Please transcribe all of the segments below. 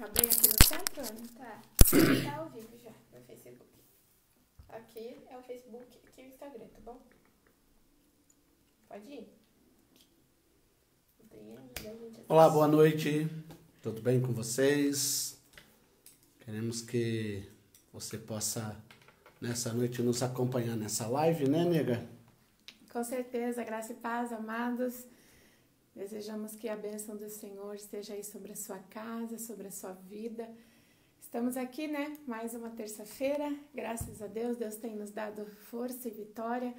Tá bem aqui no centro, Ana? Tá. Tá ao vivo já no Facebook. Aqui é o Facebook, aqui é o Instagram, tá bom? Pode ir. Olá, boa noite. Tudo bem com vocês? Queremos que você possa, nessa noite, nos acompanhar nessa live, né, nega? Com certeza, graça e paz, amados. Desejamos que a bênção do Senhor esteja aí sobre a sua casa, sobre a sua vida. Estamos aqui, né? Mais uma terça-feira. Graças a Deus, Deus tem nos dado força e vitória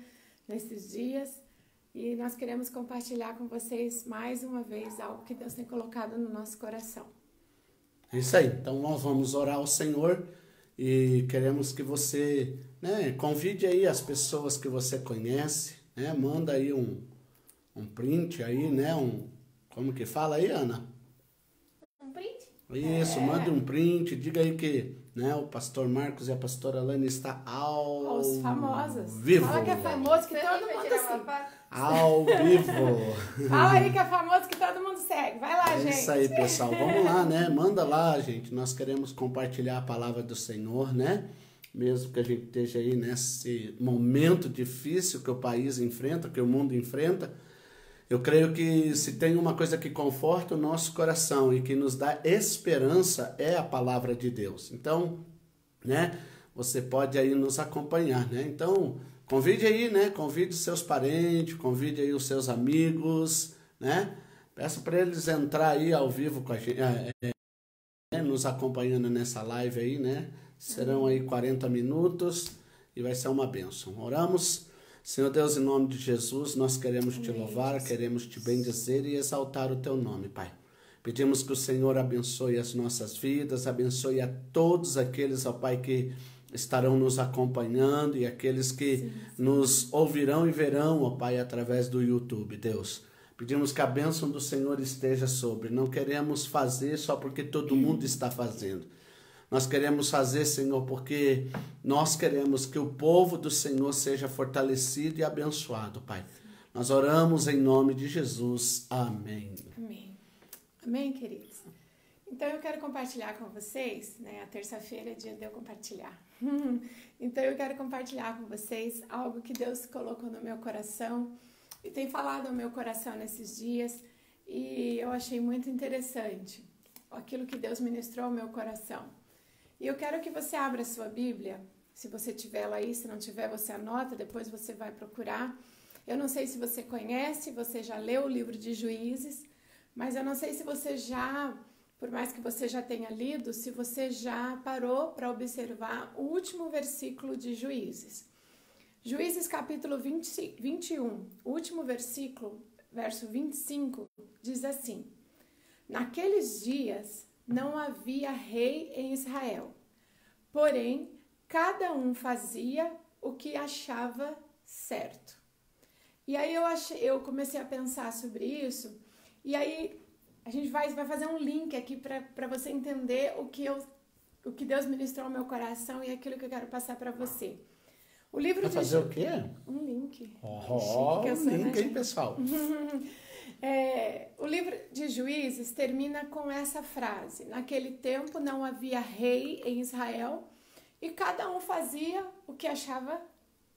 nesses dias. E nós queremos compartilhar com vocês mais uma vez algo que Deus tem colocado no nosso coração. É isso aí. Então nós vamos orar ao Senhor e queremos que você, né, convide aí as pessoas que você conhece, né? Manda aí um print aí, né? Como que fala aí, Ana? Um print? Isso, manda um print, diga aí que, né, o pastor Marcos e a pastora Alane está Aos famosos. vivo. Fala que é famoso que todo mundo segue. Ao vivo. Fala aí que é famoso que todo mundo segue. Vai lá, gente. É isso aí, pessoal. Vamos lá, né? Manda lá, gente. Nós queremos compartilhar a palavra do Senhor, né? Mesmo que a gente esteja aí nesse momento difícil que o país enfrenta, que o mundo enfrenta. Eu creio que se tem uma coisa que conforta o nosso coração e que nos dá esperança é a palavra de Deus. Então, né, você pode aí nos acompanhar, né? Então, convide aí, né? Convide seus parentes, convide aí os seus amigos, né? Peça para eles entrar aí ao vivo com a gente, nos acompanhando nessa live aí, né? Serão aí 40 minutos e vai ser uma bênção. Oramos. Senhor Deus, em nome de Jesus, nós queremos te louvar, queremos te bendizer e exaltar o teu nome, Pai. Pedimos que o Senhor abençoe as nossas vidas, abençoe a todos aqueles, ó Pai, que estarão nos acompanhando e aqueles que nos ouvirão e verão, ó Pai, através do YouTube, Deus. Pedimos que a bênção do Senhor esteja sobre. Não queremos fazer só porque todo mundo está fazendo. Nós queremos fazer, Senhor, porque nós queremos que o povo do Senhor seja fortalecido e abençoado, Pai. Nós oramos em nome de Jesus. Amém. Amém. Amém, queridos. Então, eu quero compartilhar com vocês, né? A terça-feira é dia de eu compartilhar. Então, eu quero compartilhar com vocês algo que Deus colocou no meu coração e tem falado ao meu coração nesses dias. E eu achei muito interessante aquilo que Deus ministrou ao meu coração. E eu quero que você abra a sua Bíblia, se você tiver ela aí, se não tiver, você anota, depois você vai procurar. Eu não sei se você conhece, você já leu o livro de Juízes, mas eu não sei se você já, por mais que você já tenha lido, se você já parou para observar o último versículo de Juízes. Juízes capítulo 21, o último versículo, verso 25, diz assim: Naqueles dias não havia rei em Israel, porém, cada um fazia o que achava certo. E aí eu comecei a pensar sobre isso, e aí a gente vai fazer um link aqui para você entender o que Deus ministrou ao meu coração e aquilo que eu quero passar para você. O livro vai fazer o quê? Um link. Um link, hein, pessoal? O livro de Juízes termina com essa frase: naquele tempo não havia rei em Israel e cada um fazia o que achava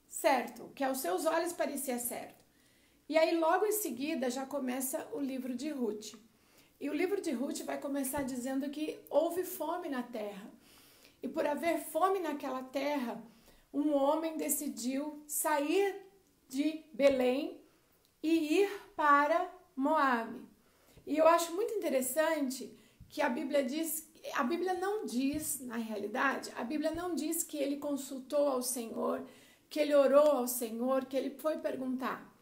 certo, o que aos seus olhos parecia certo. E aí logo em seguida já começa o livro de Ruth. E o livro de Ruth vai começar dizendo que houve fome na terra. E por haver fome naquela terra, um homem decidiu sair de Belém e ir para Moabe. E eu acho muito interessante que a Bíblia não diz, na realidade, a Bíblia não diz que ele consultou ao Senhor, que ele orou ao Senhor, que ele foi perguntar.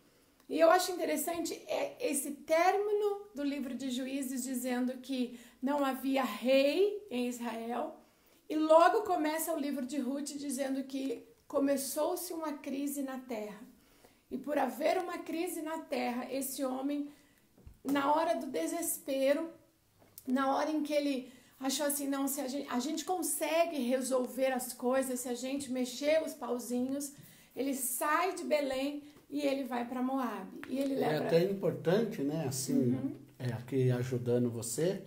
E eu acho interessante esse término do livro de Juízes dizendo que não havia rei em Israel, e logo começa o livro de Ruth dizendo que começou-se uma crise na terra. E por haver uma crise na terra, esse homem, na hora do desespero, na hora em que ele achou assim, não, se a gente consegue resolver as coisas, se a gente mexer os pauzinhos, ele sai de Belém e ele vai para Moabe. E ele leva... É até importante, né, assim, aqui ajudando você,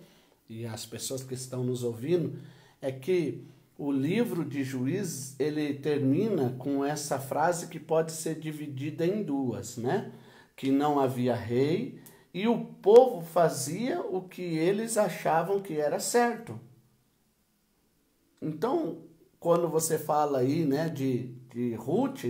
e as pessoas que estão nos ouvindo, é que o livro de Juízes, ele termina com essa frase que pode ser dividida em duas, né? Que não havia rei e o povo fazia o que eles achavam que era certo. Então, quando você fala aí, né, de Ruth,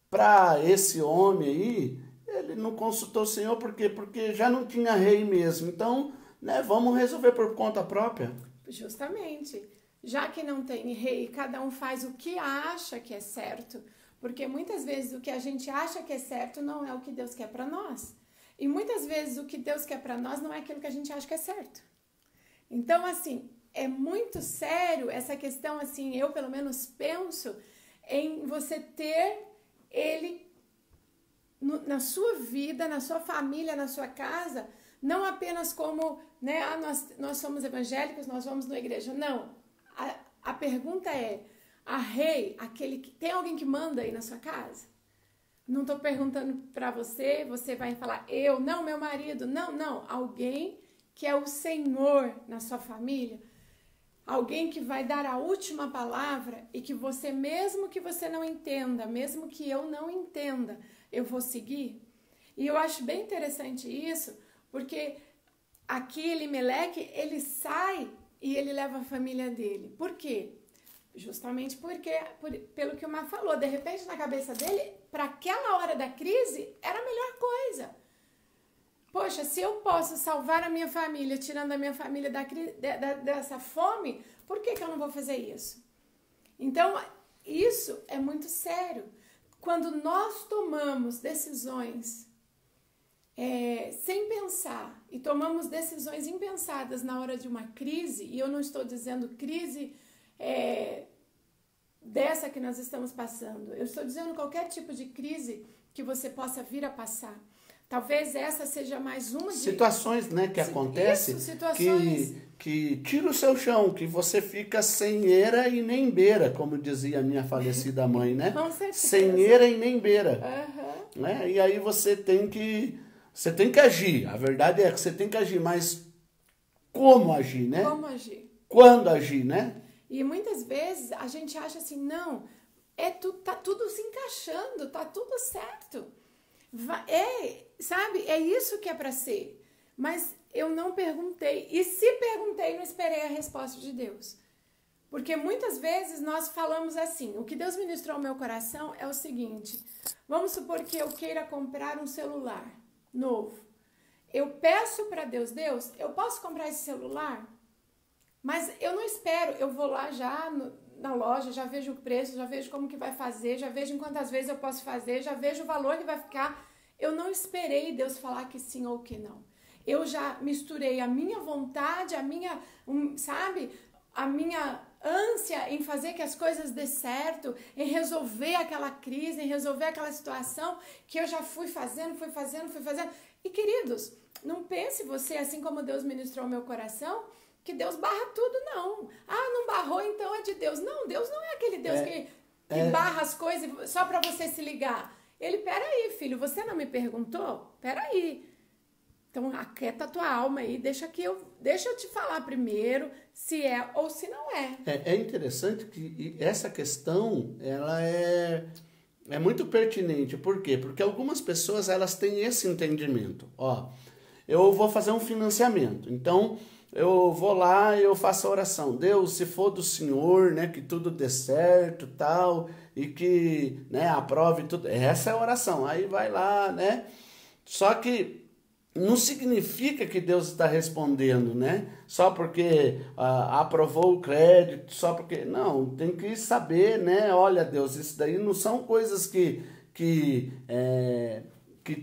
para esse homem aí, ele não consultou o Senhor, por quê? Porque já não tinha rei mesmo. Então, né, vamos resolver por conta própria. Justamente. Já que não tem rei, cada um faz o que acha que é certo. Porque muitas vezes o que a gente acha que é certo não é o que Deus quer para nós. E muitas vezes o que Deus quer para nós não é aquilo que a gente acha que é certo. Então, assim, é muito sério essa questão, assim, eu pelo menos penso em você ter ele na sua vida, na sua família, na sua casa, não apenas como, né, nós somos evangélicos, nós vamos na igreja. Não. A pergunta é, a rei, aquele que tem alguém que manda aí na sua casa? Não estou perguntando para você, você vai falar eu, não, meu marido, não, alguém que é o Senhor na sua família, alguém que vai dar a última palavra e que você, mesmo que você não entenda, mesmo que eu não entenda, eu vou seguir. E eu acho bem interessante isso, porque aqui Elimeleque, ele sai e ele leva a família dele. Por quê? Justamente pelo que o Mar falou, de repente na cabeça dele, para aquela hora da crise, era a melhor coisa. Poxa, se eu posso salvar a minha família, tirando a minha família dessa fome, por que eu não vou fazer isso? Então, isso é muito sério. Quando nós tomamos decisões sem pensar e tomamos decisões impensadas na hora de uma crise, e eu não estou dizendo crise dessa que nós estamos passando, eu estou dizendo qualquer tipo de crise que você possa vir a passar. Talvez essa seja mais uma de... Situações, né, que acontecem que tira o seu chão, que você fica sem eira e nem beira, como dizia a minha falecida mãe, né? Com certeza. Sem eira e nem beira. Uhum. Né? E aí você tem que agir. A verdade é que você tem que agir, mas como agir, né? Como agir? Quando agir, né? E muitas vezes a gente acha assim, não, tá tudo se encaixando, tá tudo certo. Sabe, é isso que é para ser. Mas eu não perguntei. E se perguntei, não esperei a resposta de Deus. Porque muitas vezes nós falamos assim, o que Deus ministrou ao meu coração é o seguinte, vamos supor que eu queira comprar um celular novo. Eu peço para Deus, eu posso comprar esse celular? Mas eu não espero, eu vou lá já na loja, já vejo o preço, já vejo como que vai fazer, já vejo em quantas vezes eu posso fazer, já vejo o valor que vai ficar. Eu não esperei Deus falar que sim ou que não. Eu já misturei a minha vontade, a minha ânsia em fazer que as coisas dê certo, em resolver aquela crise, em resolver aquela situação, que eu já fui fazendo. E queridos, não pense você, assim como Deus ministrou o meu coração, que Deus barra tudo, não. Ah, não barrou, então é de Deus. Não, Deus não é aquele Deus que barra as coisas só para você se ligar. Ele, peraí, filho, você não me perguntou? Peraí. Então, aquieta a tua alma aí, deixa eu te falar primeiro se é ou se não é. É interessante que essa questão, ela é muito pertinente. Por quê? Porque algumas pessoas, elas têm esse entendimento. Ó, eu vou fazer um financiamento, então eu vou lá e eu faço a oração. Deus, se for do Senhor, né, que tudo dê certo, tal, e que, né, aprove tudo. Essa é a oração. Aí vai lá, né? Só que não significa que Deus está respondendo, né? Só porque aprovou o crédito, só porque... Não, tem que saber, né? Olha, Deus, isso daí não são coisas que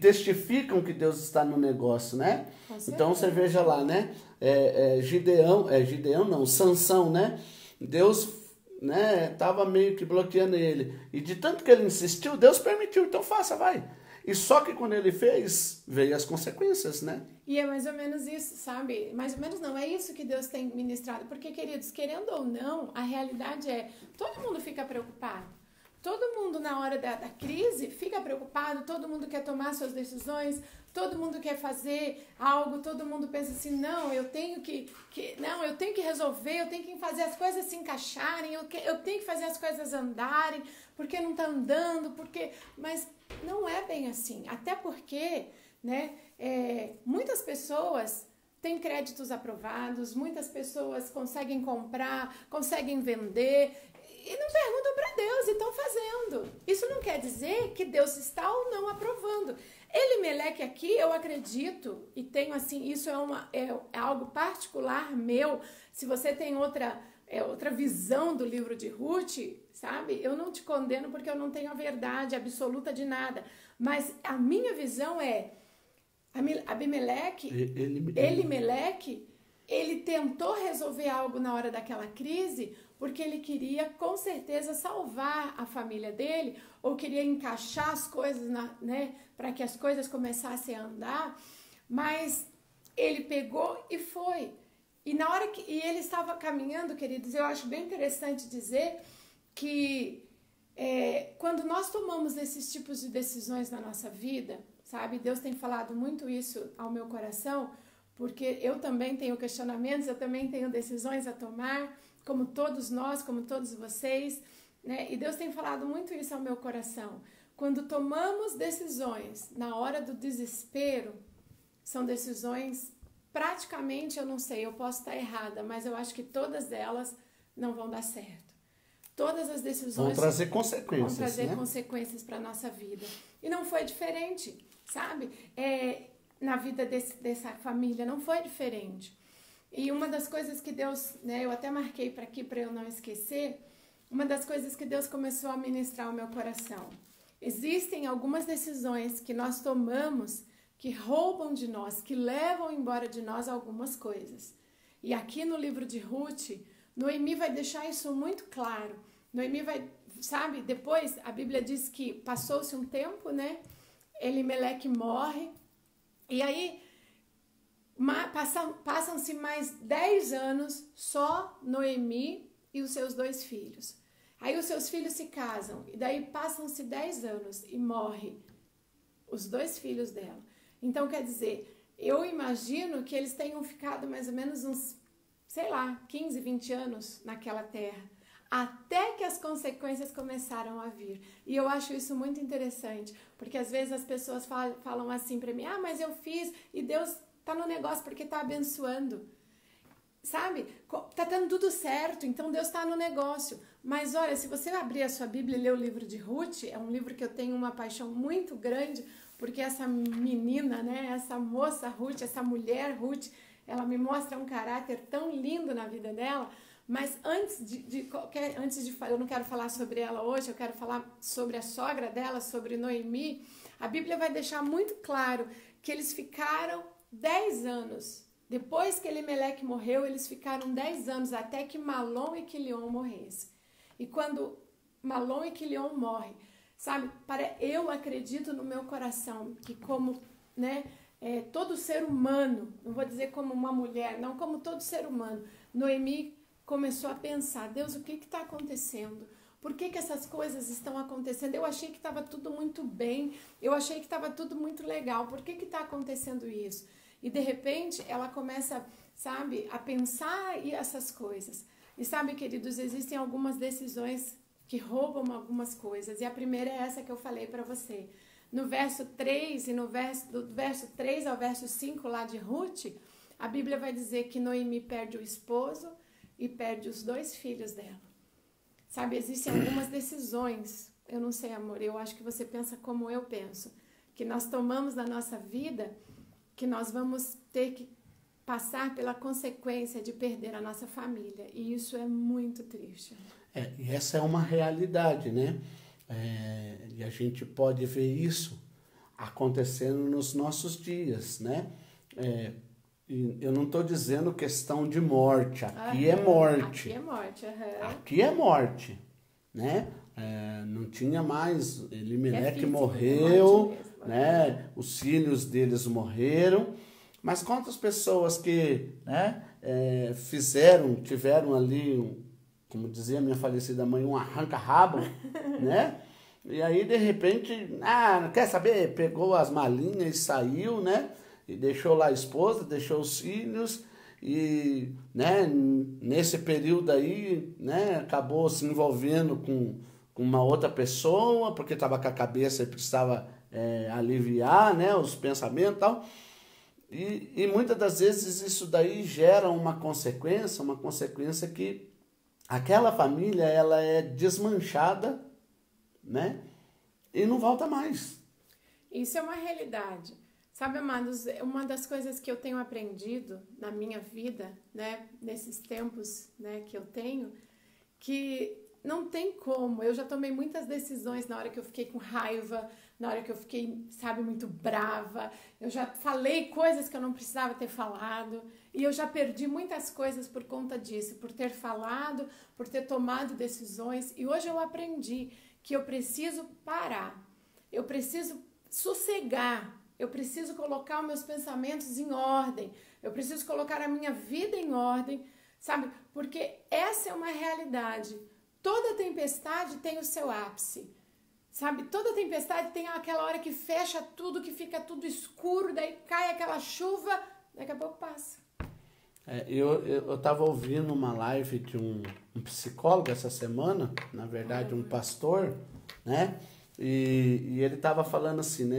testificam que Deus está no negócio, né? Então você veja lá, né? Sansão, né? Deus, né, tava meio que bloqueando ele. E de tanto que ele insistiu, Deus permitiu, então faça, vai. E só que quando ele fez, veio as consequências, né? E é mais ou menos isso, sabe? Mais ou menos não, é isso que Deus tem ministrado. Porque, queridos, querendo ou não, a realidade todo mundo fica preocupado. todo mundo na hora da crise fica preocupado, todo mundo quer tomar suas decisões, todo mundo quer fazer algo, todo mundo pensa assim, não, eu tenho que resolver, eu tenho que fazer as coisas se encaixarem, eu tenho que fazer as coisas andarem, porque não está andando, mas não é bem assim, até porque, né, muitas pessoas têm créditos aprovados, muitas pessoas conseguem comprar, conseguem vender e não perguntam para Deus e estão fazendo. Isso não quer dizer que Deus está ou não aprovando. Elimeleque aqui, eu acredito, e tenho assim, isso é algo particular meu. Se você tem outra visão do livro de Ruth, sabe? Eu não te condeno porque eu não tenho a verdade absoluta de nada. Mas a minha visão é, Elimeleque, ele tentou resolver algo na hora daquela crise porque ele queria, com certeza, salvar a família dele, ou queria encaixar as coisas, né, para que as coisas começassem a andar, mas ele pegou e foi. E na hora que ele estava caminhando, queridos, eu acho bem interessante dizer que quando nós tomamos esses tipos de decisões na nossa vida, sabe, Deus tem falado muito isso ao meu coração, porque eu também tenho questionamentos, eu também tenho decisões a tomar, como todos nós, como todos vocês, né? E Deus tem falado muito isso ao meu coração. Quando tomamos decisões na hora do desespero, são decisões, praticamente, eu não sei, eu posso estar errada, mas eu acho que todas elas não vão dar certo. Todas as decisões vão trazer consequências, vão trazer, né, consequências para a nossa vida. E não foi diferente, sabe? Na vida dessa família não foi diferente. E uma das coisas que Deus, né, eu até marquei para aqui para eu não esquecer, uma das coisas que Deus começou a ministrar ao meu coração. Existem algumas decisões que nós tomamos que roubam de nós, que levam embora de nós algumas coisas. E aqui no livro de Ruth, Noemi vai deixar isso muito claro. Noemi vai, sabe, depois a Bíblia diz que passou-se um tempo, né? Elimeleque morre, e aí passam-se mais 10 anos só Noemi e os seus 2 filhos. Aí os seus filhos se casam, e daí passam-se 10 anos e morre os 2 filhos dela. Então, quer dizer, eu imagino que eles tenham ficado mais ou menos uns, 15, 20 anos naquela terra, até que as consequências começaram a vir. E eu acho isso muito interessante, porque às vezes as pessoas falam assim para mim, mas eu fiz e Deus tá no negócio porque tá abençoando. Sabe? Tá dando tudo certo, então Deus tá no negócio. Mas olha, se você abrir a sua Bíblia e ler o livro de Ruth, é um livro que eu tenho uma paixão muito grande, porque essa menina, né, essa moça Ruth, essa mulher Ruth, ela me mostra um caráter tão lindo na vida dela. Mas antes de falar, eu não quero falar sobre ela hoje, eu quero falar sobre a sogra dela, sobre Noemi. A Bíblia vai deixar muito claro que eles ficaram 10 anos. Depois que Elimeleque morreu, eles ficaram 10 anos até que Malom e Quilion morressem. E quando Malom e Quilion morrem, sabe, eu acredito no meu coração que como, né, todo ser humano, não vou dizer como uma mulher, não, como todo ser humano, Noemi começou a pensar, Deus, o que está acontecendo? Por que essas coisas estão acontecendo? Eu achei que estava tudo muito bem, eu achei que estava tudo muito legal, por que está acontecendo isso? E de repente ela começa, sabe, a pensar essas coisas. E sabe, queridos, existem algumas decisões que roubam algumas coisas. E a primeira é essa que eu falei para você. No verso 3 e do verso 3 ao verso 5 lá de Ruth, a Bíblia vai dizer que Noemi perde o esposo e perde os 2 filhos dela. Sabe, existem algumas decisões, eu não sei, amor, eu acho que você pensa como eu penso, que nós tomamos na nossa vida, que nós vamos ter que passar pela consequência de perder a nossa família. E isso é muito triste. E essa é uma realidade, né? E a gente pode ver isso acontecendo nos nossos dias, né? Eu não estou dizendo questão de morte, aqui é morte. Aqui é morte, Aqui é morte, né? Não tinha mais, Elimeleque morreu, né? Os filhos deles morreram, mas quantas pessoas que, né, tiveram ali como dizia minha falecida mãe, um arranca-rabo, né? E aí, de repente, quer saber? Pegou as malinhas e saiu, né? E deixou lá a esposa, deixou os filhos e, né, nesse período aí, né, acabou se envolvendo com uma outra pessoa, porque estava com a cabeça e precisava aliviar, né, os pensamentos e tal. E muitas das vezes isso daí gera uma consequência que aquela família ela é desmanchada, né? E não volta mais. Isso é uma realidade. Sabe, amados, uma das coisas que eu tenho aprendido na minha vida, né, nesses tempos, né, que eu tenho, que não tem como. Eu já tomei muitas decisões na hora que eu fiquei com raiva, na hora que eu fiquei, sabe, muito brava. Eu já falei coisas que eu não precisava ter falado. E eu já perdi muitas coisas por conta disso, por ter falado, por ter tomado decisões. E hoje eu aprendi que eu preciso parar. Eu preciso sossegar. Eu preciso colocar os meus pensamentos em ordem. Eu preciso colocar a minha vida em ordem, sabe? Porque essa é uma realidade. Toda tempestade tem o seu ápice, sabe? Toda tempestade tem aquela hora que fecha tudo, que fica tudo escuro, daí cai aquela chuva, daqui a pouco passa. Eu estava ouvindo uma live de um psicólogo essa semana, na verdade um pastor, né? E ele estava falando assim, né?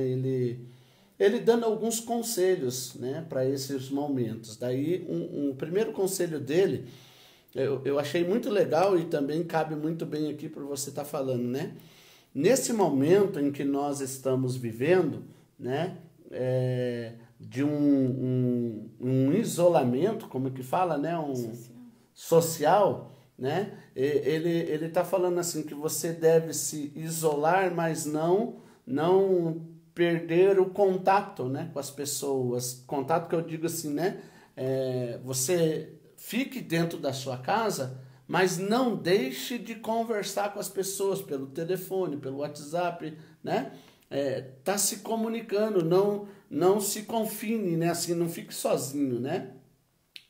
Ele dando alguns conselhos, né, para esses momentos. Daí, um primeiro conselho dele, eu achei muito legal e também cabe muito bem aqui para você estar falando, né? Nesse momento em que nós estamos vivendo, né, de um isolamento, como que fala, né, social, né? Ele está falando assim que você deve se isolar, mas não perder o contato, né, com as pessoas. Contato que eu digo assim, né? Você fique dentro da sua casa, mas não deixe de conversar com as pessoas pelo telefone, pelo WhatsApp, né? Tá se comunicando, não se confine, né? Assim, não fique sozinho, né?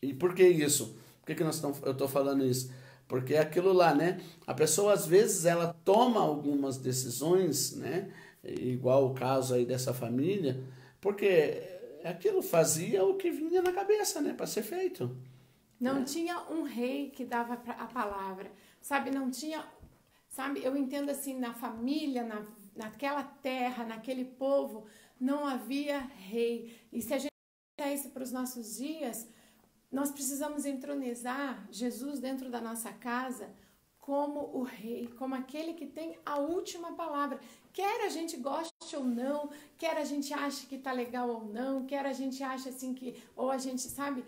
E por que isso? Por que eu estou falando isso? Porque é aquilo lá, né? A pessoa, às vezes, ela toma algumas decisões, né? Igual o caso aí dessa família, porque aquilo fazia o que vinha na cabeça, né? Para ser feito. Não tinha um rei que dava a palavra, sabe? Não tinha, sabe? Eu entendo assim, na família, naquela terra, naquele povo, não havia rei. E se a gente pensar isso para os nossos dias, nós precisamos entronizar Jesus dentro da nossa casa como o rei, como aquele que tem a última palavra. Quer a gente goste ou não, quer a gente ache que tá legal ou não, quer a gente ache assim que, ou a gente, sabe,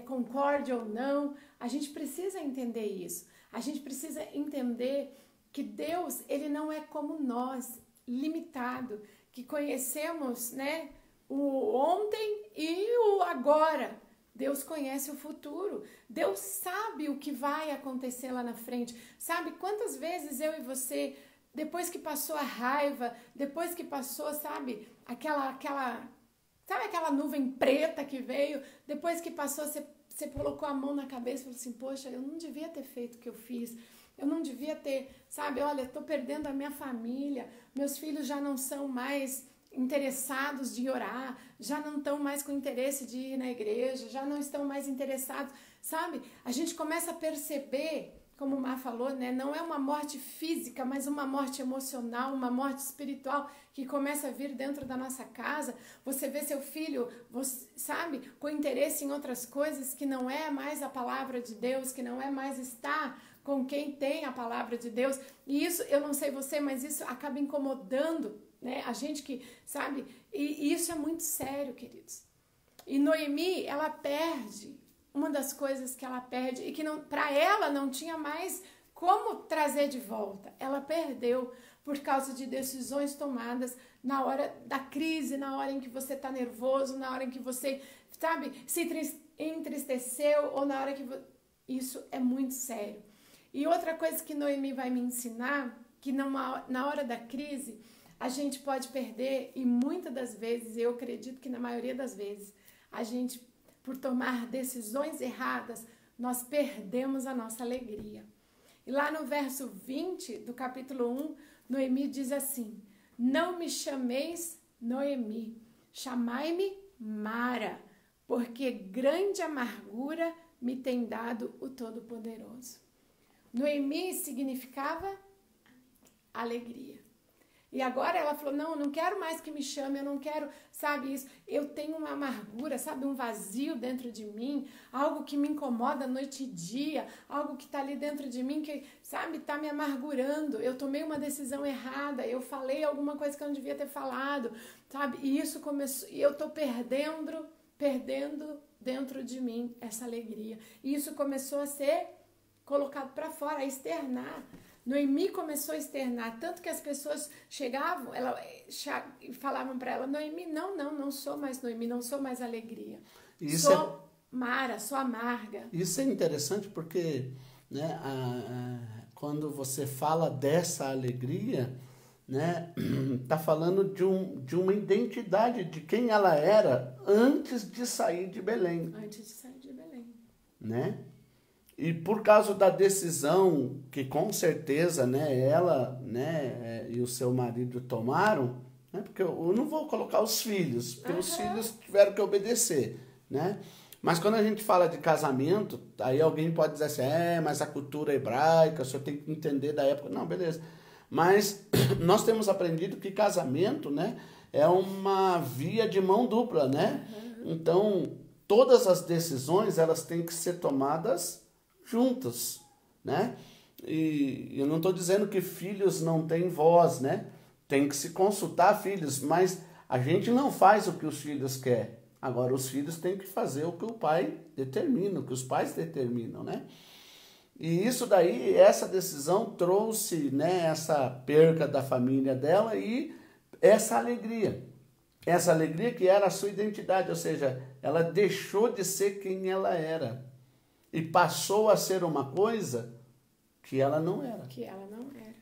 concorde ou não, a gente precisa entender isso. A gente precisa entender que Deus, ele não é como nós, limitado, que conhecemos, né, o ontem e o agora. Deus conhece o futuro. Deus sabe o que vai acontecer lá na frente. Sabe quantas vezes eu e você, depois que passou a raiva, depois que passou, sabe, sabe aquela nuvem preta que veio, depois que passou, você colocou a mão na cabeça e falou assim, poxa, eu não devia ter feito o que eu fiz. Eu não devia ter, sabe, olha, estou perdendo a minha família, meus filhos já não são mais interessados de orar, já não estão mais com interesse de ir na igreja, já não estão mais interessados, sabe? A gente começa a perceber, como o Mar falou, né? Não é uma morte física, mas uma morte emocional, uma morte espiritual que começa a vir dentro da nossa casa. Você vê seu filho, você, sabe, com interesse em outras coisas que não é mais a palavra de Deus, que não é mais estar com quem tem a palavra de Deus. E isso, eu não sei você, mas isso acaba incomodando, né? A gente que, sabe, e isso é muito sério, queridos. E Noemi, ela perde, uma das coisas que ela perde, e que para ela não tinha mais como trazer de volta. Ela perdeu por causa de decisões tomadas na hora da crise, na hora em que você está nervoso, na hora em que você, sabe, se entristeceu, ou na hora que... Isso é muito sério. E outra coisa que Noemi vai me ensinar, que na hora da crise, a gente pode perder, e muitas das vezes, eu acredito que na maioria das vezes, a gente, por tomar decisões erradas, nós perdemos a nossa alegria. E lá no verso 20 do capítulo 1, Noemi diz assim: não me chameis Noemi, chamai-me Mara, porque grande amargura me tem dado o Todo-Poderoso. Noemi significava alegria. E agora ela falou, não, eu não quero mais que me chame, eu não quero, sabe, isso. Eu tenho uma amargura, sabe, um vazio dentro de mim, algo que me incomoda noite e dia, algo que está ali dentro de mim que, sabe, está me amargurando. Eu tomei uma decisão errada, eu falei alguma coisa que eu não devia ter falado, sabe, e isso começou, e eu estou perdendo dentro de mim essa alegria. E isso começou a ser colocado para fora, a externar. Noemi começou a externar, tanto que as pessoas chegavam e falavam para ela, Noemi, não sou mais Noemi, não sou mais alegria. Sou Mara, sou amarga. Isso é interessante porque, né, quando você fala dessa alegria, né, tá falando de uma identidade de quem ela era antes de sair de Belém. Antes de sair de Belém. Né? E por causa da decisão que com certeza, né, ela, né, e o seu marido tomaram, né, porque eu não vou colocar os filhos, porque os filhos tiveram que obedecer, né? Mas quando a gente fala de casamento, aí alguém pode dizer assim, mas a cultura hebraica, o senhor tem que entender da época. Não, beleza. Mas nós temos aprendido que casamento, né, é uma via de mão dupla, né? Então, todas as decisões, elas têm que ser tomadas juntas, né? E eu não estou dizendo que filhos não têm voz, né? Tem que se consultar filhos, mas a gente não faz o que os filhos querem. Agora, os filhos têm que fazer o que o pai determina, o que os pais determinam, né? E isso daí, essa decisão trouxe, né, essa perca da família dela e essa alegria. Essa alegria que era a sua identidade, ou seja, ela deixou de ser quem ela era. E passou a ser uma coisa que ela não era. Que ela não era.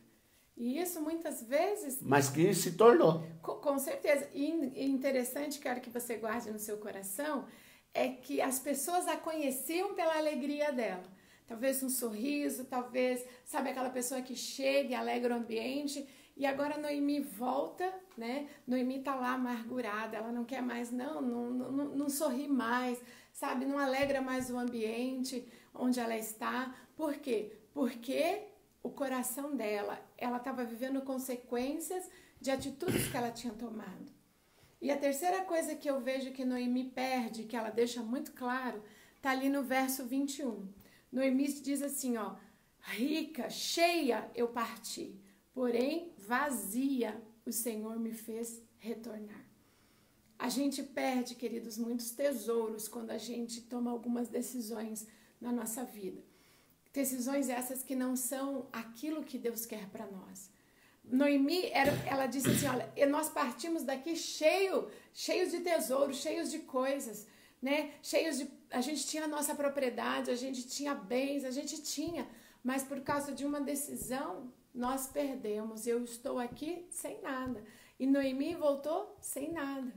E isso muitas vezes... Mas que se tornou. Com certeza. E interessante, quero que você guarde no seu coração, é que as pessoas a conheciam pela alegria dela. Talvez um sorriso, talvez, sabe, aquela pessoa que chega e alegra o ambiente. E agora Noemi volta, né? Noemi tá lá amargurada, ela não quer mais, não sorri mais, sabe? Não alegra mais o ambiente onde ela está. Por quê? Porque o coração dela, ela estava vivendo consequências de atitudes que ela tinha tomado. E a terceira coisa que eu vejo que Noemi perde, que ela deixa muito claro, tá ali no verso 21. Noemi diz assim, ó, rica, cheia eu parti, porém vazia o Senhor me fez retornar. A gente perde, queridos, muitos tesouros quando a gente toma algumas decisões na nossa vida. Decisões essas que não são aquilo que Deus quer para nós. Noemi, ela disse assim, olha, nós partimos daqui cheios de tesouros, cheios de coisas, né? A gente tinha a nossa propriedade, a gente tinha bens, a gente tinha, mas por causa de uma decisão, nós perdemos. Eu estou aqui sem nada. E Noemi voltou sem nada.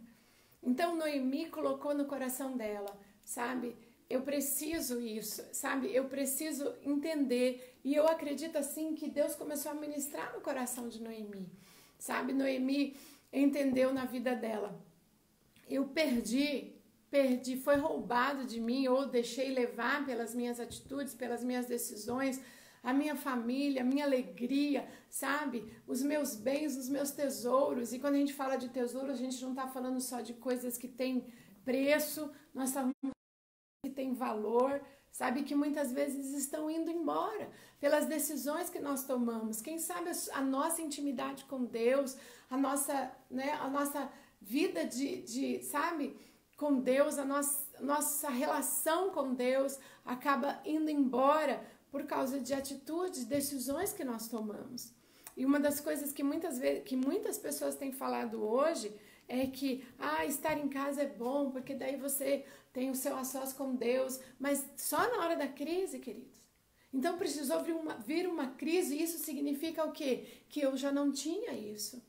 Então, Noemi colocou no coração dela, sabe? Eu preciso isso, sabe? Eu preciso entender. E eu acredito, assim, que Deus começou a ministrar no coração de Noemi, sabe? Noemi entendeu na vida dela. Eu perdi, foi roubado de mim, ou deixei levar pelas minhas atitudes, pelas minhas decisões, a minha família, a minha alegria, sabe? Os meus bens, os meus tesouros. E quando a gente fala de tesouro, a gente não está falando só de coisas que têm preço, nós estamos que têm valor, sabe? Que muitas vezes estão indo embora pelas decisões que nós tomamos. Quem sabe a nossa intimidade com Deus, a nossa vida sabe? Com Deus, a nossa relação com Deus acaba indo embora por causa de atitudes, decisões que nós tomamos. E uma das coisas que muitas pessoas têm falado hoje é que estar em casa é bom, porque daí você tem o seu a sós com Deus, mas só na hora da crise, queridos. Então precisou vir uma crise, e isso significa o quê? Que eu já não tinha isso,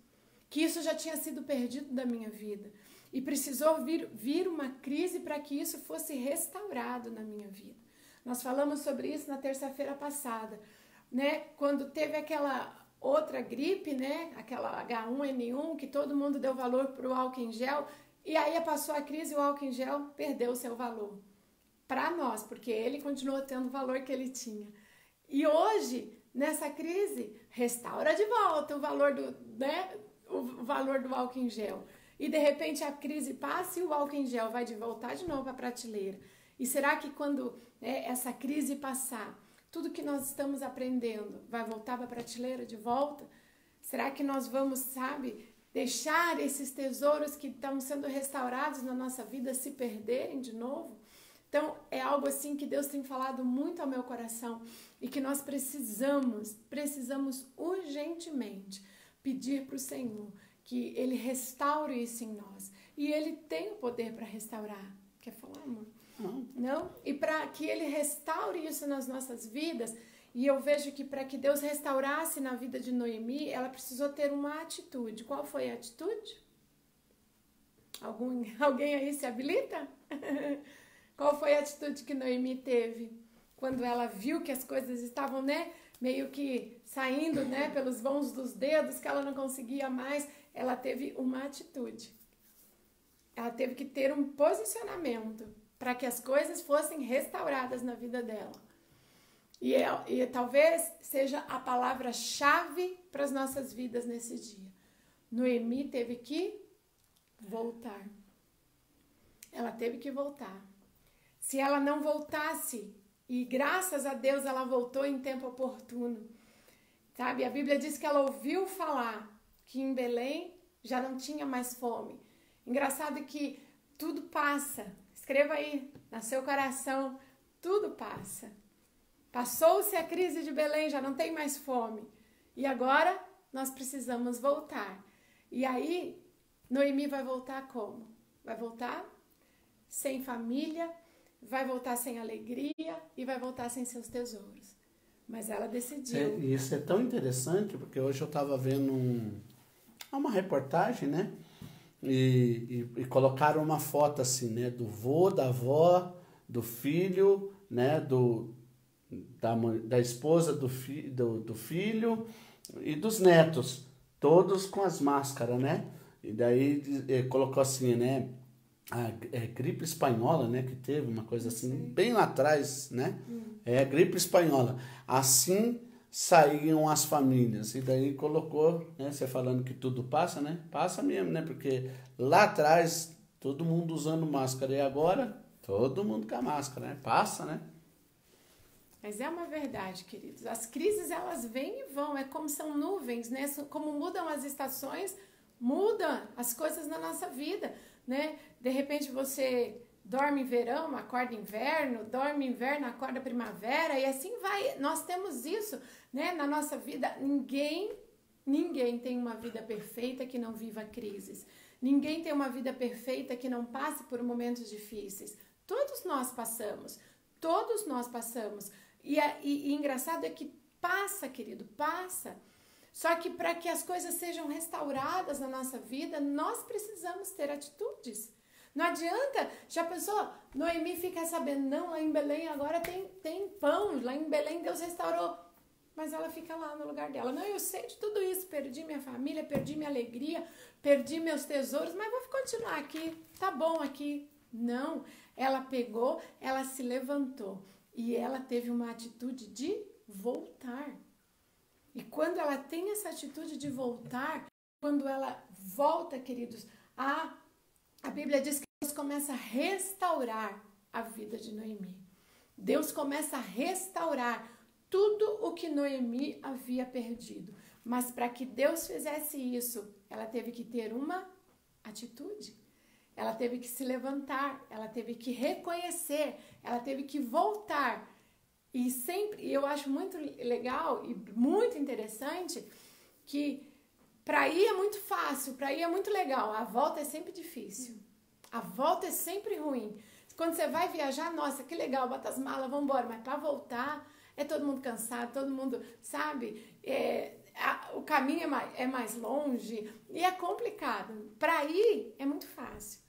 que isso já tinha sido perdido da minha vida. E precisou vir uma crise para que isso fosse restaurado na minha vida. Nós falamos sobre isso na terça-feira passada. né? Quando teve aquela outra gripe, né? Aquela H1N1, que todo mundo deu valor para o álcool em gel, e aí passou a crise e o álcool em gel perdeu o seu valor. Para nós, porque ele continuou tendo o valor que ele tinha. E hoje, nessa crise, restaura de volta o valor o valor do álcool em gel. E de repente a crise passa e o álcool em gel vai de voltar de novo à prateleira. E será que quando essa crise passar, tudo que nós estamos aprendendo vai voltar para a prateleira de volta? Será que nós vamos, deixar esses tesouros que estão sendo restaurados na nossa vida se perderem de novo? Então, é algo assim que Deus tem falado muito ao meu coração e que nós precisamos urgentemente pedir para o Senhor que Ele restaure isso em nós. E Ele tem o poder para restaurar. Quer falar, amor? Não? E para que Ele restaure isso nas nossas vidas, e eu vejo que para que Deus restaurasse na vida de Noemi, ela precisou ter uma atitude. Qual foi a atitude? Alguém aí se habilita? Qual foi a atitude que Noemi teve quando ela viu que as coisas estavam, meio que saindo, pelos vãos dos dedos, que ela não conseguia mais? Ela teve uma atitude. Ela teve que ter um posicionamento para que as coisas fossem restauradas na vida dela. E talvez seja a palavra-chave para as nossas vidas nesse dia. Noemi teve que voltar. Ela teve que voltar. Se ela não voltasse, e graças a Deus ela voltou em tempo oportuno, a Bíblia diz que ela ouviu falar que em Belém já não tinha mais fome. Engraçado que tudo passa. Escreva aí, no seu coração, tudo passa. Passou-se a crise de Belém, já não tem mais fome. E agora nós precisamos voltar. E aí, Noemi vai voltar como? Vai voltar sem família, vai voltar sem alegria e vai voltar sem seus tesouros. Mas ela decidiu. Isso é tão interessante, porque hoje eu estava vendo uma reportagem, né? E colocaram uma foto assim, né? Do vô, da avó, do filho, né? Da esposa do filho e dos netos, todos com as máscaras, né? E daí colocou assim, né? A gripe espanhola, né? Que teve uma coisa assim, bem lá atrás, né? A gripe espanhola. Assim saíam as famílias. E daí colocou, né? Você falando que tudo passa, né? Passa mesmo, né? Porque lá atrás, todo mundo usando máscara. E agora, todo mundo com a máscara, né? Passa, né? Mas é uma verdade, queridos. As crises, elas vêm e vão. É como são nuvens, né? Como mudam as estações, mudam as coisas na nossa vida, né? De repente você dorme em verão, acorda inverno, dorme inverno, acorda primavera, e assim vai. Nós temos isso, né? Na nossa vida. Ninguém tem uma vida perfeita que não viva crises. Ninguém tem uma vida perfeita que não passe por momentos difíceis. Todos nós passamos. Todos nós passamos. E engraçado é que passa, querido, passa. Só que para que as coisas sejam restauradas na nossa vida, nós precisamos ter atitudes. Não adianta, já pensou? Noemi fica sabendo, não, lá em Belém agora tem pão, lá em Belém Deus restaurou. Mas ela fica lá no lugar dela. Não, eu sei de tudo isso, perdi minha família, perdi minha alegria, perdi meus tesouros, mas vou continuar aqui, tá bom aqui. Não, ela pegou, ela se levantou e ela teve uma atitude de voltar. E quando ela tem essa atitude de voltar, quando ela volta, queridos, a Bíblia diz que Deus começa a restaurar a vida de Noemi. Deus começa a restaurar tudo o que Noemi havia perdido. Mas para que Deus fizesse isso, ela teve que ter uma atitude. Ela teve que se levantar, ela teve que reconhecer, ela teve que voltar. E sempre, eu acho muito legal e muito interessante que para ir é muito fácil, para ir é muito legal, a volta é sempre difícil. A volta é sempre ruim. Quando você vai viajar, nossa, que legal, bota as malas, vamos embora. Mas para voltar, é todo mundo cansado, todo mundo, sabe? O caminho é mais longe e é complicado. Para ir é muito fácil.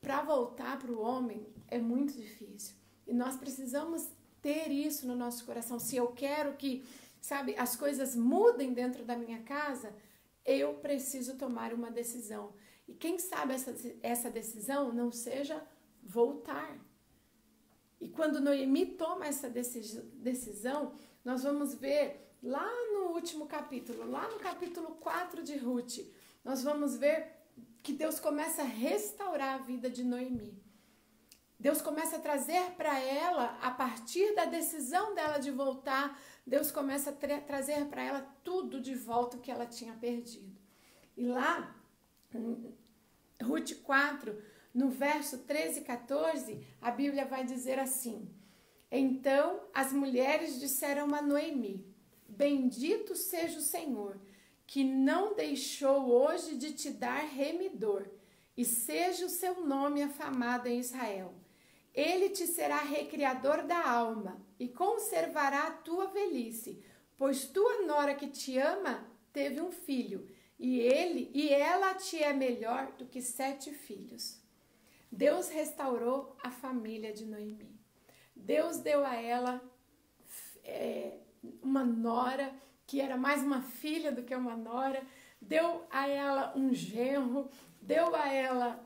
Para voltar para o homem é muito difícil. E nós precisamos ter isso no nosso coração. Se eu quero que, sabe, as coisas mudem dentro da minha casa, eu preciso tomar uma decisão. E quem sabe essa decisão não seja voltar. E quando Noemi toma essa decisão, nós vamos ver lá no último capítulo, lá no capítulo 4 de Ruth, nós vamos ver que Deus começa a restaurar a vida de Noemi. Deus começa a trazer para ela, a partir da decisão dela de voltar, Deus começa a trazer para ela tudo de volta que ela tinha perdido. E lá, Ruth 4, no verso 13 e 14, a Bíblia vai dizer assim: então as mulheres disseram a Noemi: bendito seja o Senhor, que não deixou hoje de te dar remidor, e seja o seu nome afamado em Israel. Ele te será recriador da alma e conservará a tua velhice, pois tua nora que te ama teve um filho, e ela te é melhor do que 7 filhos. Deus restaurou a família de Noemi. Deus deu a ela uma nora, que era mais uma filha do que uma nora, deu a ela um genro, deu a ela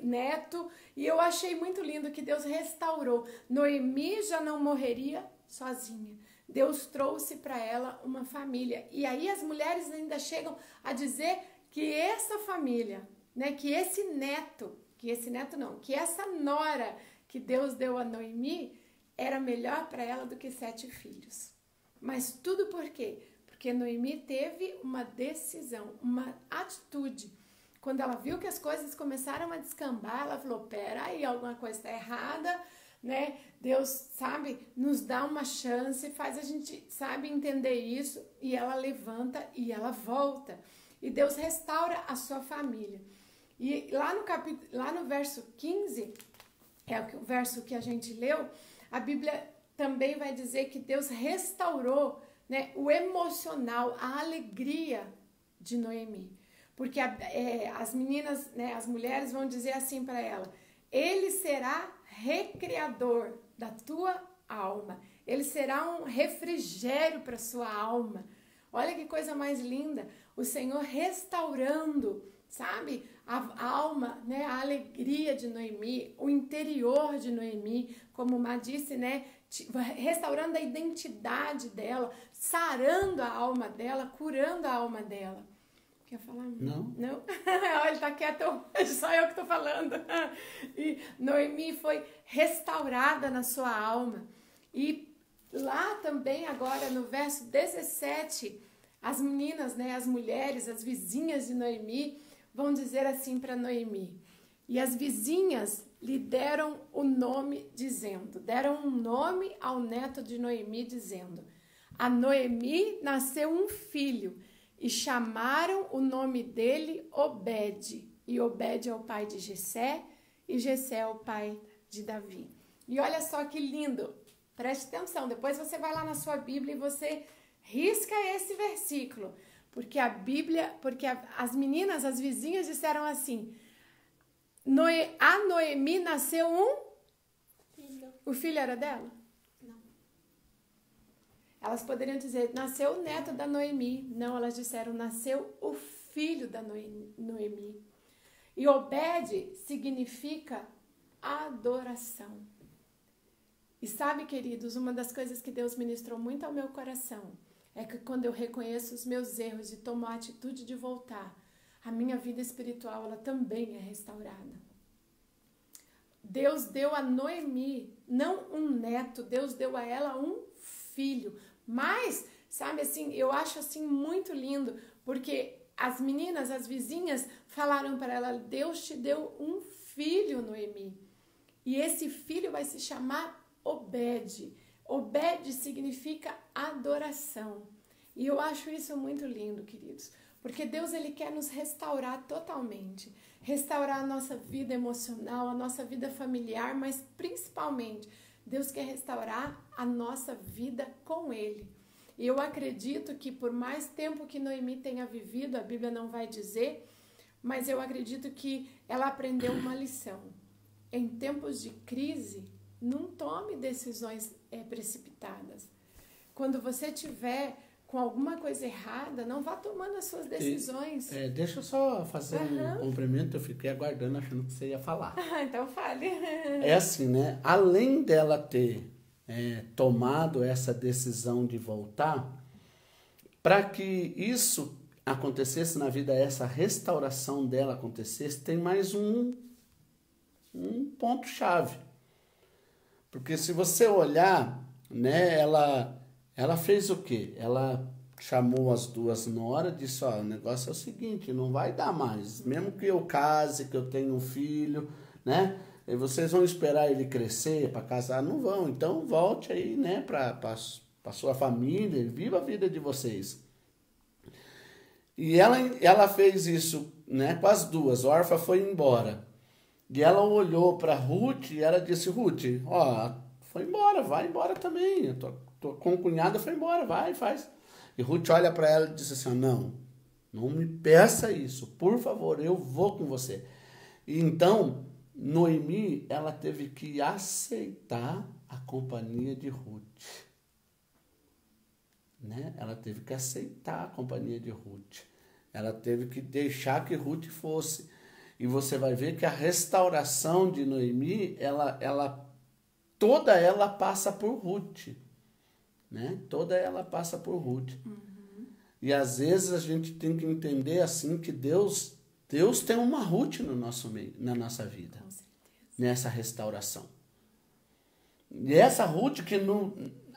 neto, e eu achei muito lindo que Deus restaurou. Noemi já não morreria sozinha. Deus trouxe para ela uma família. E aí as mulheres ainda chegam a dizer que essa família, né, que essa nora que Deus deu a Noemi era melhor para ela do que 7 filhos. Mas tudo por quê? Porque Noemi teve uma decisão, uma atitude. Quando ela viu que as coisas começaram a descambar, ela falou: peraí, alguma coisa está errada, né? Deus, sabe, nos dá uma chance, faz a gente, sabe, entender isso. E ela levanta e ela volta. E Deus restaura a sua família. E lá no verso 15, é o verso que a gente leu, a Bíblia também vai dizer que Deus restaurou, né, o emocional, a alegria de Noemi. Porque as meninas, né, as mulheres vão dizer assim para ela: ele será recriador da tua alma. Ele será um refrigério para sua alma. Olha que coisa mais linda. O Senhor restaurando, sabe, a alma, né, a alegria de Noemi, o interior de Noemi, como Má disse, né, restaurando a identidade dela, sarando a alma dela, curando a alma dela. Quer falar? Não. Não? Ele tá quieto, só eu que tô falando. E Noemi foi restaurada na sua alma. E lá também, agora no verso 17, as meninas, né, as mulheres, as vizinhas de Noemi, vão dizer assim para Noemi. E as vizinhas lhe deram o nome, dizendo, deram um nome ao neto de Noemi, dizendo: a Noemi nasceu um filho, e chamaram o nome dele Obed. E Obed é o pai de Jessé, e Jessé é o pai de Davi. E olha só que lindo, preste atenção, depois você vai lá na sua Bíblia e você risca esse versículo, porque a Bíblia, porque as meninas, as vizinhas disseram assim: a Noemi nasceu um filho. O filho era dela? Não. Elas poderiam dizer, nasceu o neto da Noemi. Não, elas disseram, nasceu o filho da Noemi. E Obed significa adoração. E sabe, queridos, uma das coisas que Deus ministrou muito ao meu coração é que quando eu reconheço os meus erros e tomo a atitude de voltar, a minha vida espiritual, ela também é restaurada. Deus deu a Noemi, não um neto, Deus deu a ela um filho. Mas, sabe assim, eu acho assim muito lindo, porque as meninas, as vizinhas, falaram para ela: Deus te deu um filho, Noemi. E esse filho vai se chamar Obed. Obed significa adoração. E eu acho isso muito lindo, queridos. Porque Deus, ele quer nos restaurar totalmente. Restaurar a nossa vida emocional, a nossa vida familiar, mas principalmente, Deus quer restaurar a nossa vida com Ele. E eu acredito que por mais tempo que Noemi tenha vivido, a Bíblia não vai dizer, mas eu acredito que ela aprendeu uma lição. Em tempos de crise, não tome decisões precipitadas. quando você tiver com alguma coisa errada, não vá tomando as suas decisões. Deixa eu só fazer um cumprimento, eu fiquei aguardando, achando que você ia falar. Então fale. É assim, né? Além dela ter tomado essa decisão de voltar, para que isso acontecesse na vida, essa restauração dela acontecesse, tem mais um ponto-chave. Porque se você olhar, né, ela fez o quê? Ela chamou as duas noras e disse, ó, o negócio é o seguinte, não vai dar mais. Mesmo que eu case, que eu tenha um filho, né? E vocês vão esperar ele crescer para casar? Não vão. Então volte aí, né, para sua família, viva a vida de vocês. E ela fez isso, né, com as duas. Orfa foi embora. E ela olhou para Ruth e ela disse, Ruth, ó, foi embora, vai embora também. Eu tô com o cunhado, foi embora, vai, faz. E Ruth olha para ela e diz assim, não me peça isso, por favor, eu vou com você. E então, Noemi, ela teve que aceitar a companhia de Ruth. Né? Ela teve que aceitar a companhia de Ruth. Ela teve que deixar que Ruth fosse. E você vai ver que a restauração de Noemi, toda ela passa por Ruth. Né? Toda ela passa por Ruth. Uhum. E às vezes a gente tem que entender assim que Deus tem uma Ruth no nosso meio, na nossa vida. Com certeza. Nessa restauração. E essa Ruth que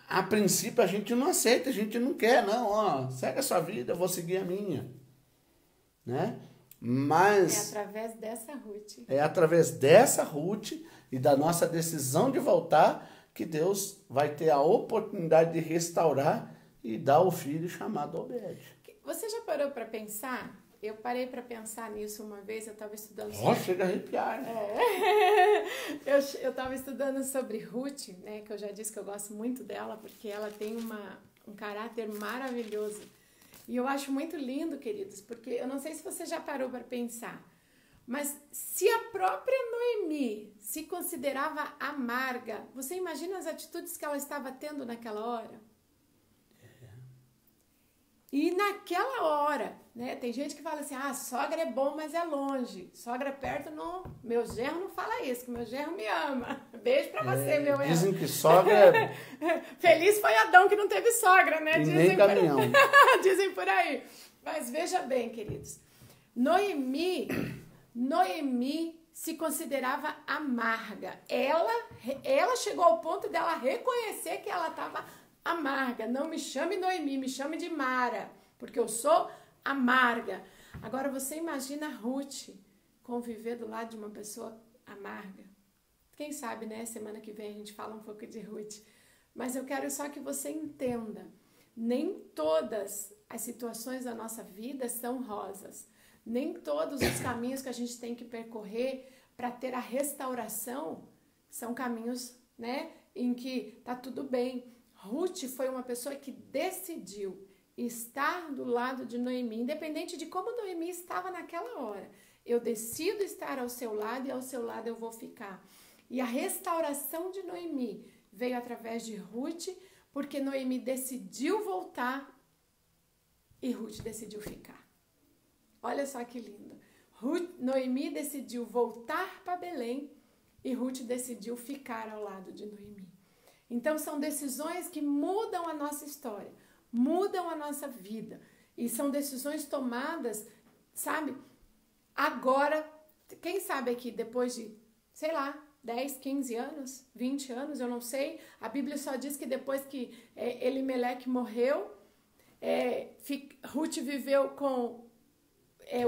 a princípio a gente não aceita, a gente não quer, não, ó, segue a sua vida, eu vou seguir a minha. Né? Mas... É através dessa Ruth e da nossa decisão de voltar que Deus vai ter a oportunidade de restaurar e dar o filho chamado Obed. Você já parou para pensar? Eu parei para pensar nisso uma vez, eu estava estudando... Chega a arrepiar. Né? Eu estava estudando sobre Ruth, né, que eu já disse que eu gosto muito dela, porque ela tem um caráter maravilhoso. E eu acho muito lindo, queridos, porque eu não sei se você já parou para pensar, mas se a própria Noemi se considerava amarga, você imagina as atitudes que ela estava tendo naquela hora? E naquela hora, né, tem gente que fala assim, sogra é bom, mas é longe. Sogra perto, não. Meu genro não fala isso, que meu genro me ama. Beijo pra você, meu genro. Dizem que sogra... Feliz foi Adão que não teve sogra, né? E nem caminhão. Dizem por aí. Mas veja bem, queridos. Noemi se considerava amarga. Ela chegou ao ponto dela reconhecer que ela estava amarga. Não me chame Noemi, me chame de Mara, porque eu sou amarga. Agora você imagina Ruth conviver do lado de uma pessoa amarga. Quem sabe, né? Semana que vem a gente fala um pouco de Ruth. Mas eu quero só que você entenda, nem todas as situações da nossa vida são rosas. Nem todos os caminhos que a gente tem que percorrer para ter a restauração são caminhos, né, em que tá tudo bem. Ruth foi uma pessoa que decidiu estar do lado de Noemi, independente de como Noemi estava naquela hora. Eu decido estar ao seu lado e ao seu lado eu vou ficar. E a restauração de Noemi veio através de Ruth, porque Noemi decidiu voltar e Ruth decidiu ficar. Olha só que lindo. Noemi decidiu voltar para Belém e Ruth decidiu ficar ao lado de Noemi. Então, são decisões que mudam a nossa história, mudam a nossa vida. E são decisões tomadas, sabe, agora, quem sabe aqui, depois de, 10, 15 anos, 20 anos, eu não sei. A Bíblia só diz que depois que Elimeleque morreu, Ruth viveu com...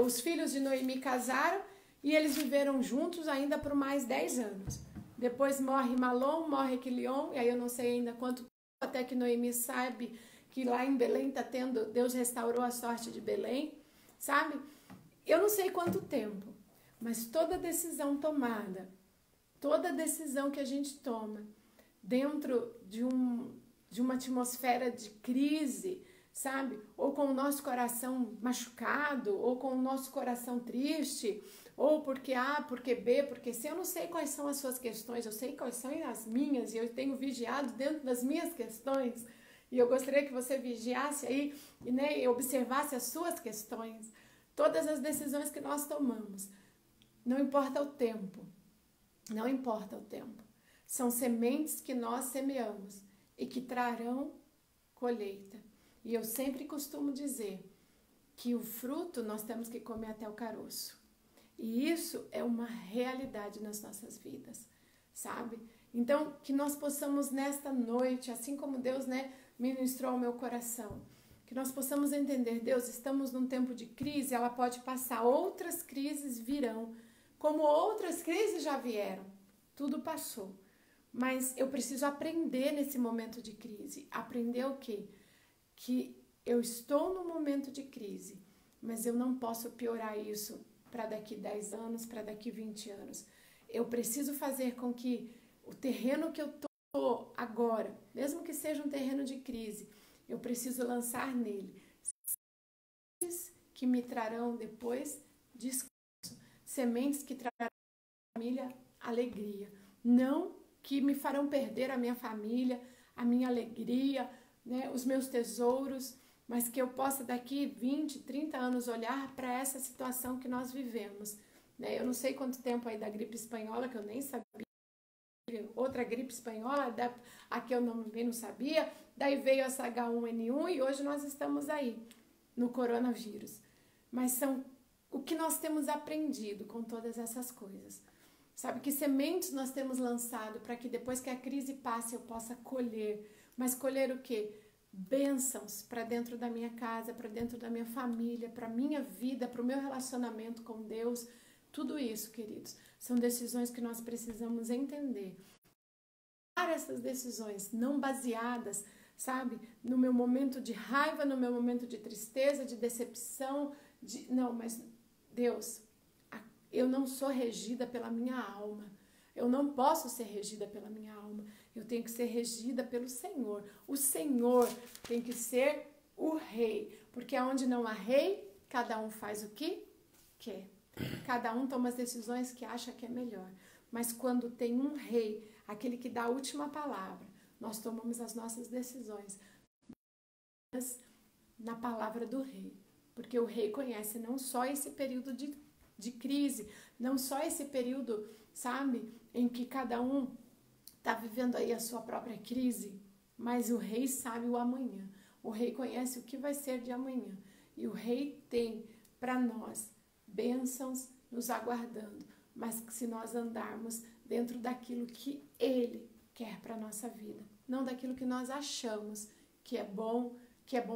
os filhos de Noemi casaram e eles viveram juntos ainda por mais 10 anos. Depois morre Malom, morre Quilion, e aí eu não sei ainda quanto tempo, até que Noemi sabe que lá em Belém tá tendo, Deus restaurou a sorte de Belém, sabe? Eu não sei quanto tempo, mas toda decisão tomada, toda decisão que a gente toma dentro de uma atmosfera de crise, sabe? Ou com o nosso coração machucado, ou com o nosso coração triste, ou porque A, porque B, porque C. Eu não sei quais são as suas questões, eu sei quais são as minhas, e eu tenho vigiado dentro das minhas questões. E eu gostaria que você vigiasse aí e, né, e observasse as suas questões, todas as decisões que nós tomamos. Não importa o tempo, não importa o tempo. São sementes que nós semeamos e que trarão colheita. E eu sempre costumo dizer que o fruto nós temos que comer até o caroço. E isso é uma realidade nas nossas vidas, sabe? Então, que nós possamos nesta noite, assim como Deus, né, ministrou ao meu coração, que nós possamos entender, Deus, estamos num tempo de crise, ela pode passar, outras crises virão, como outras crises já vieram, tudo passou. Mas eu preciso aprender nesse momento de crise. Aprender o quê? Que eu estou num momento de crise, mas eu não posso piorar isso para daqui 10 anos, para daqui 20 anos. Eu preciso fazer com que o terreno que eu estou agora, mesmo que seja um terreno de crise, eu preciso lançar nele sementes que me trarão depois descanso, sementes que trarão à família alegria, não que me farão perder a minha família, a minha alegria, né, os meus tesouros, mas que eu possa daqui 20, 30 anos olhar para essa situação que nós vivemos. Né? Eu não sei quanto tempo aí da gripe espanhola, que eu nem sabia, outra gripe espanhola, a que eu não sabia, daí veio essa H1N1 e hoje nós estamos aí, no coronavírus. Mas são o que nós temos aprendido com todas essas coisas. Sabe, que sementes nós temos lançado para que depois que a crise passe eu possa colher. Mas colher o quê? Bênçãos para dentro da minha casa, para dentro da minha família, para a minha vida, para o meu relacionamento com Deus. Tudo isso, queridos, são decisões que nós precisamos entender. Essas decisões não baseadas, sabe, no meu momento de raiva, no meu momento de tristeza, de decepção, não, mas Deus, eu não sou regida pela minha alma. Eu não posso ser regida pela minha alma. Eu tenho que ser regida pelo Senhor. O Senhor tem que ser o rei. Porque onde não há rei, cada um faz o que quer. Cada um toma as decisões que acha que é melhor. Mas quando tem um rei, aquele que dá a última palavra, nós tomamos as nossas decisões na palavra do rei. Porque o rei conhece não só esse período de crise, não só esse período, sabe, em que cada um está vivendo aí a sua própria crise, mas o rei sabe o amanhã. O rei conhece o que vai ser de amanhã. E o rei tem para nós bênçãos nos aguardando, mas se nós andarmos dentro daquilo que ele quer para a nossa vida, não daquilo que nós achamos que é bom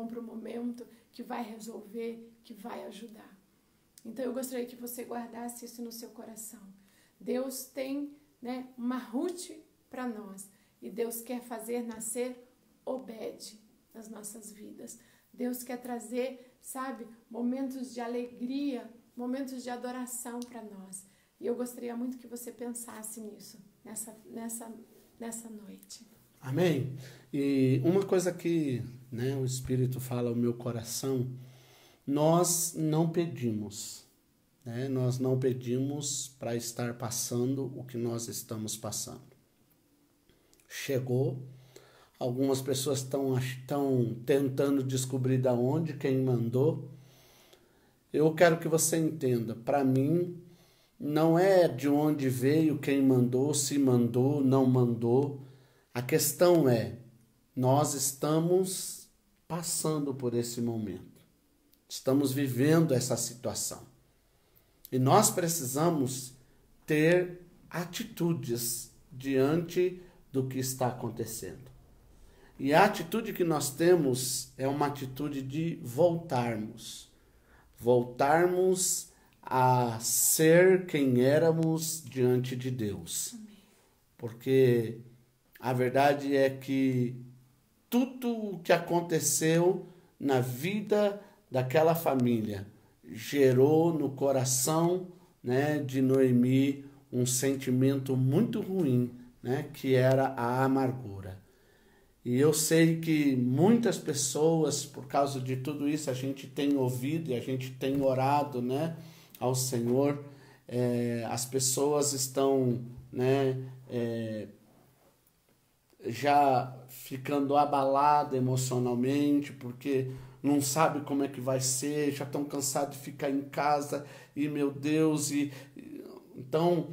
para o momento, que vai resolver, que vai ajudar. Então eu gostaria que você guardasse isso no seu coração. Deus tem, né, uma Ruth para nós e Deus quer fazer nascer Obed nas nossas vidas. Deus quer trazer, sabe, momentos de alegria, momentos de adoração para nós. E eu gostaria muito que você pensasse nisso, nessa noite. Amém? E uma coisa que, né, o Espírito fala ao meu coração, nós não pedimos, né? Nós não pedimos para estar passando o que nós estamos passando. Chegou, algumas pessoas estão tentando descobrir de onde, quem mandou. Eu quero que você entenda, para mim, não é de onde veio, quem mandou, se mandou, não mandou. A questão é, nós estamos passando por esse momento. Estamos vivendo essa situação. E nós precisamos ter atitudes diante do que está acontecendo. E a atitude que nós temos é uma atitude de voltarmos. Voltarmos a ser quem éramos diante de Deus. Amém. Porque a verdade é que tudo o que aconteceu na vida daquela família gerou no coração, né, de Noemi um sentimento muito ruim, né, que era a amargura. E eu sei que muitas pessoas, por causa de tudo isso, a gente tem ouvido e a gente tem orado, né, ao Senhor. As pessoas estão, né, já ficando abalado emocionalmente, porque não sabe como é que vai ser, já estão cansados de ficar em casa, e meu Deus, então,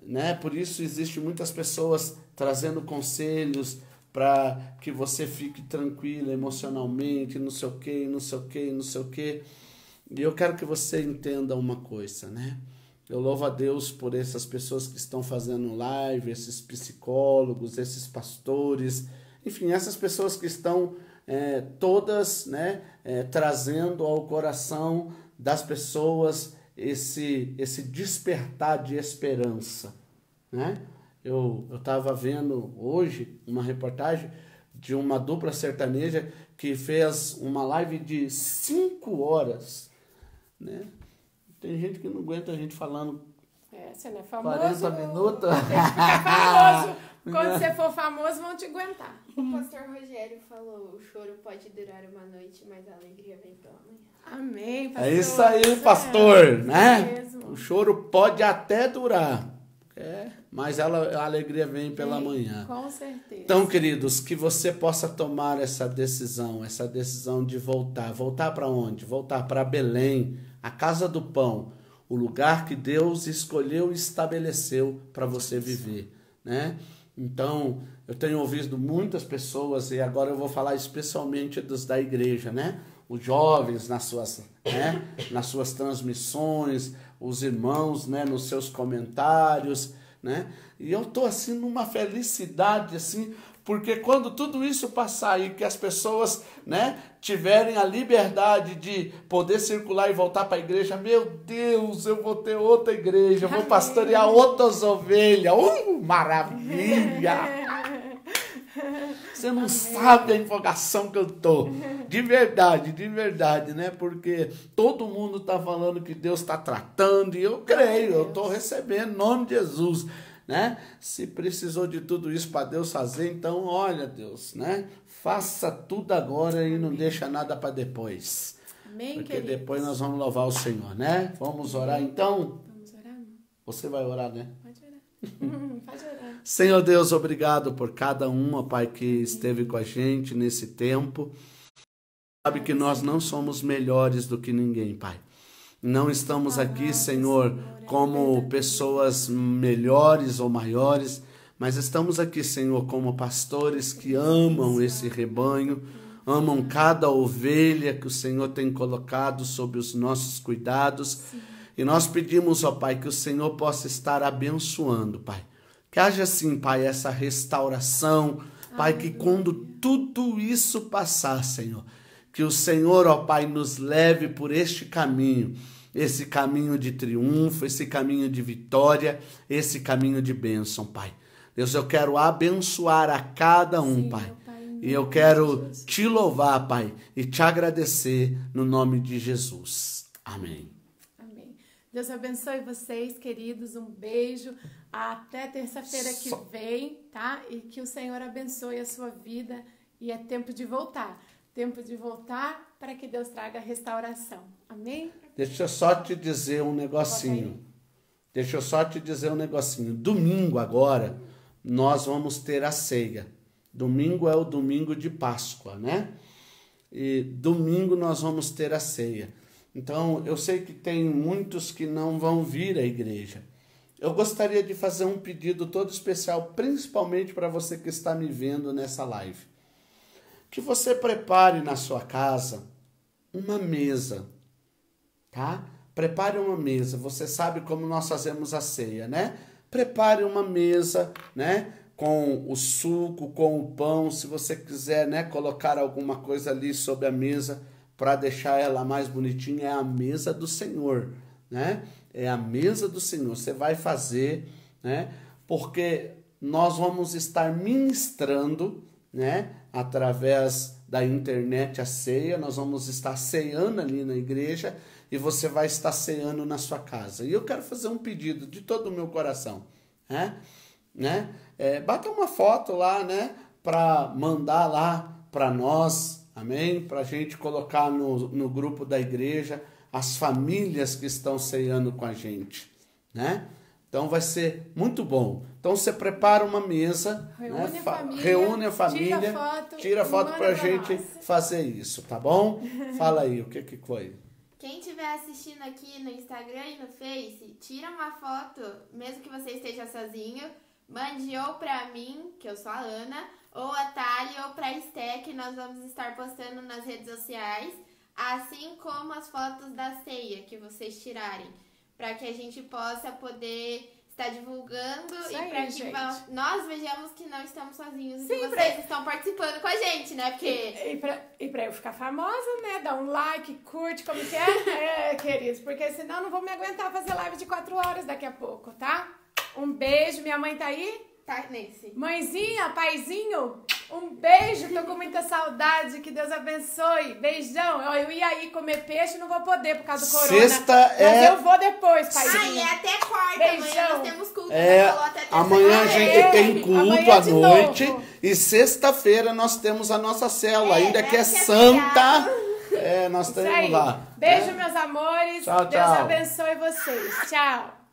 né, por isso existem muitas pessoas trazendo conselhos para que você fique tranquilo emocionalmente, não sei o que, não sei o que, não sei o que. E eu quero que você entenda uma coisa, né? Eu louvo a Deus por essas pessoas que estão fazendo live, esses psicólogos, esses pastores, enfim, essas pessoas que estão todas, né, trazendo ao coração das pessoas esse despertar de esperança, né? Eu estava vendo hoje uma reportagem de uma dupla sertaneja que fez uma live de 5 horas, né? Tem gente que não aguenta a gente falando você não é famoso, 40 minutos. Tem que ficar famoso. Quando você for famoso, vão te aguentar. O pastor Rogério falou, o choro pode durar uma noite, mas a alegria vem pela manhã. Amém, pastor. É isso aí, pastor, né? Mesmo. O choro pode até durar, mas a alegria vem pela manhã. Com certeza. Então, queridos, que você possa tomar essa decisão de voltar. Voltar para onde? Voltar para Belém, a casa do pão, o lugar que Deus escolheu e estabeleceu para você viver, né? Então, eu tenho ouvido muitas pessoas, e agora eu vou falar especialmente dos da igreja, né? Os jovens nas suas transmissões, os irmãos, né, nos seus comentários, né? E eu estou assim numa felicidade assim, porque quando tudo isso passar e que as pessoas, né, tiverem a liberdade de poder circular e voltar para a igreja, meu Deus, eu vou ter outra igreja, eu vou pastorear outras ovelhas. Maravilha! Você não sabe a empolgação que eu tô. De verdade, né? Porque todo mundo está falando que Deus está tratando, e eu creio, eu estou recebendo em nome de Jesus, né? Se precisou de tudo isso para Deus fazer, então olha, Deus, né? Faça tudo agora e não deixa nada para depois. Amém, porque queridos. depois nós vamos louvar o Senhor, né? Vamos orar então? Vamos orar? Você vai orar, né? Pode orar. Pode orar. Senhor Deus, obrigado por cada uma, Pai, que esteve com a gente nesse tempo. Sabe que nós não somos melhores do que ninguém, Pai. Não estamos aqui, Senhor, como pessoas melhores ou maiores, mas estamos aqui, Senhor, como pastores que amam esse rebanho, amam cada ovelha que o Senhor tem colocado sob os nossos cuidados. E nós pedimos, ó Pai, que o Senhor possa estar abençoando, Pai. Que haja, sim, Pai, essa restauração, Pai, que quando tudo isso passar, Senhor, que o Senhor, ó Pai, nos leve por este caminho, esse caminho de triunfo, esse caminho de vitória, esse caminho de bênção, Pai. Deus, eu quero abençoar a cada um, sim, Pai. E eu quero te louvar, Pai, e te agradecer no nome de Jesus. Amém. Deus abençoe vocês, queridos. Um beijo. Até terça-feira que vem, tá? E que o Senhor abençoe a sua vida. E é tempo de voltar. Tempo de voltar para que Deus traga restauração. Amém? Deixa eu só te dizer um negocinho. Domingo agora, nós vamos ter a ceia. Domingo é o domingo de Páscoa, né? E domingo nós vamos ter a ceia. Então, eu sei que tem muitos que não vão vir à igreja. Eu gostaria de fazer um pedido todo especial, principalmente para você que está me vendo nessa live. Que você prepare na sua casa uma mesa, tá? Prepare uma mesa. Você sabe como nós fazemos a ceia, né? Prepare uma mesa, né? Com o suco, com o pão. Se você quiser, né, colocar alguma coisa ali sobre a mesa, para deixar ela mais bonitinha, é a mesa do Senhor, né? É a mesa do Senhor. Você vai fazer, né? Porque nós vamos estar ministrando, né? Através da internet a ceia, nós vamos estar ceando ali na igreja e você vai estar ceando na sua casa. E eu quero fazer um pedido de todo o meu coração, né? Bata uma foto lá, né? Para mandar lá para nós. Amém? Para a gente colocar no grupo da igreja as famílias que estão ceando com a gente, né? Então vai ser muito bom. Então você prepara uma mesa, reúne a família, tira foto pra gente fazer isso, tá bom? Fala aí, o que foi? Quem estiver assistindo aqui no Instagram e no Face, tira uma foto, mesmo que você esteja sozinho, mande ou pra mim, que eu sou a Ana, ou a Thali, ou pra Esté, que nós vamos estar postando nas redes sociais, assim como as fotos da ceia que vocês tirarem, para que a gente possa poder estar divulgando e para que nós vejamos que não estamos sozinhos e que vocês estão participando com a gente, né? Porque... E pra eu ficar famosa, né? Dá um like, curte, como que é? Queridos, porque senão eu não vou me aguentar fazer live de 4 horas daqui a pouco, tá? Um beijo, minha mãe tá aí? Tá nesse. Mãezinha, paizinho, um beijo, tô com muita saudade, que Deus abençoe. Beijão. Eu ia ir comer peixe, não vou poder por causa do corona. Mas eu vou depois, paizinho. Ai, é até quarta, beijão. Amanhã nós temos culto, né? Falou até amanhã a gente tem culto à noite novo. E sexta-feira nós temos a nossa célula, ainda que é santa. Nós temos lá. Beijo, meus amores. Tchau, Deus abençoe vocês. Tchau.